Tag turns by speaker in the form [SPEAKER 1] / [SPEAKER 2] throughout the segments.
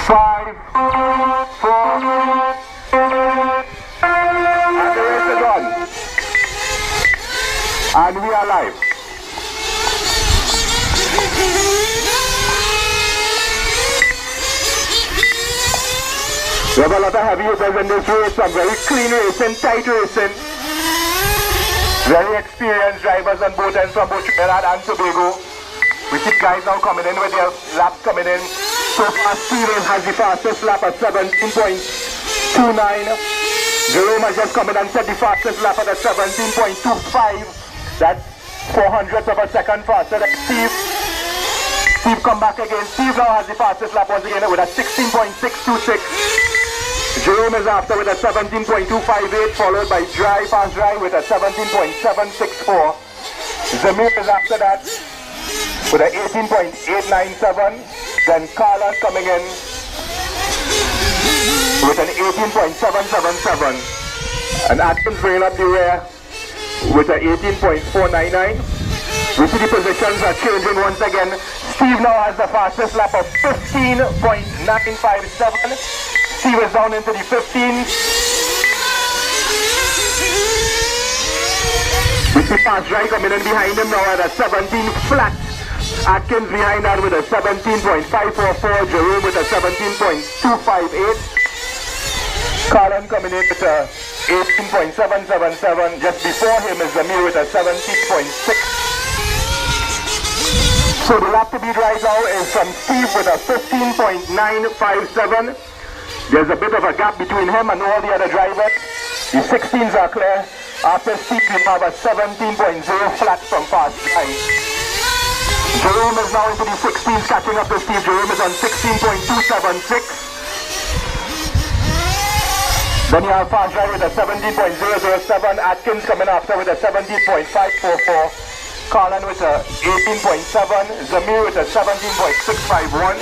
[SPEAKER 1] 5, 4, and the race is on. And we are live. We have a lot of heavy hitters in this race, some very clean racing, tight racing. Very experienced drivers on both ends from both Trinidad and Tobago. We see guys now coming in with their laps coming in. So far, Steven has the fastest lap at 17.29. Jerome has just come in and set the fastest lap at 17.25. That's 400ths of a second faster than Steve. Steve come back again. Steve now has the fastest lap once again with a 16.626. Jerome is after with a 17.258, followed by Fast Dry with a 17.764. Zamir is after that with a 18.897. Then Carla coming in with an 18.777. And Atkins bringing up the rear with an 18.499. We see the positions are changing once again. Steve now has the fastest lap of 15.957. Steve is down into the 15s. We see Fast Dry coming in behind him now at a 17 flat. Atkins behind that with a 17.544. Jerome with a 17.258. Colin coming in with a 18.777. Just before him is Zamir with a 17.6. So the lap to beat right now is from Steve with a 15.957. There's a bit of a gap between him and all the other drivers. The 16s are clear. After Steve, we have a 17.0 flat from Fast Dry. Jerome is now into the 16s, catching up to Steve. Jerome is on 16.276. Then you have Fast Dry with a 17.007. Atkins coming after with a 17.544. Colin with a 18.7. Zamir with a 17.651.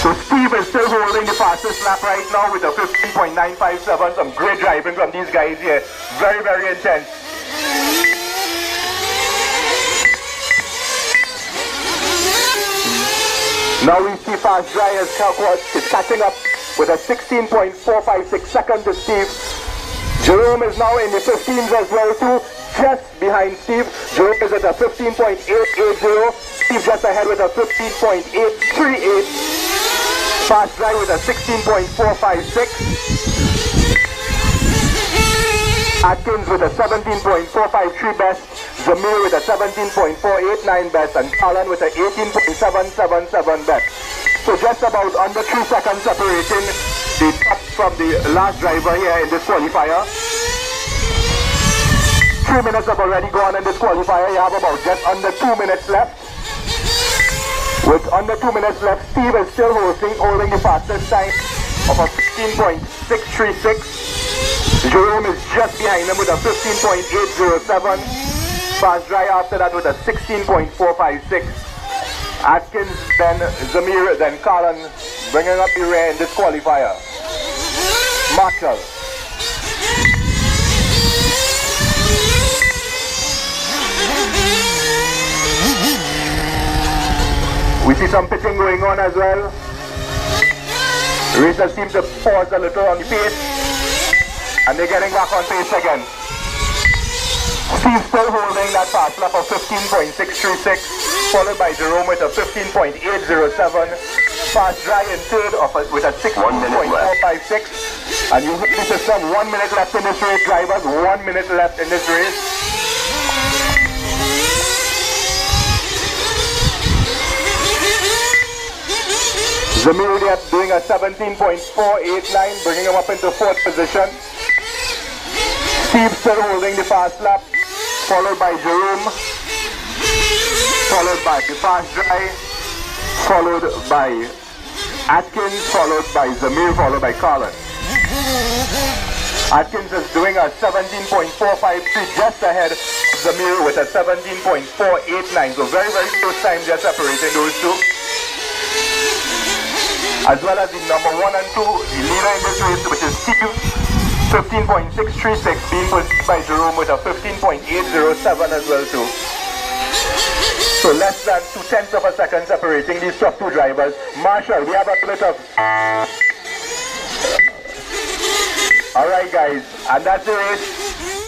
[SPEAKER 1] So Steve is still holding the fastest lap right now with a 15.957. Some great driving from these guys here. Very, very intense. Now we see Fast Dry is catching up with a 16.456 second to Steve. Jerome is now in the 15s as well too, just behind Steve. Jerome is at a 15.880. Steve just ahead with a 15.838. Fast Dry with a 16.456. Atkins with a 17.453 best. Zamir with a 17.489 best. And Alan with a 18.777 best. So just about under 3 seconds separating the top from the last driver here in this qualifier. 3 minutes have already gone in this qualifier. You have about just under 2 minutes left. With under 2 minutes left, Steve is still holding the fastest time of a 15.636. Jerome is just behind him with a 15.807. Fast Dry after that with a 16.456. Atkins, then Zamir, then Colin bringing up the rear in this qualifier. Marshall. We see some pitching going on as well. Racers seem to pause a little on the pace. And they're getting back on pace again. Steve still holding that fast lap of 15.636, followed by Jerome with a 15.807. Fast Dry in third with a 16.456. And you hit the system, 1 minute left in this race, drivers. 1 minute left in this race. Zamir doing a 17.489, bringing him up into fourth position. Steve still holding the fast lap, followed by Jerome, followed by the Fast Dry, followed by Atkins, followed by Zamir, followed by Colin. Atkins is doing a 17.453, just ahead of Zamir with a 17.489. So very, very close time just separating those two. As well as the number 1 and 2, the leader in this race, which is Steve, 15.636, being pursued by Jerome with a 15.807 as well too. So less than 2/10 of a second separating these top two drivers. Marshall, we have a bit of... Alright guys, and that's the race.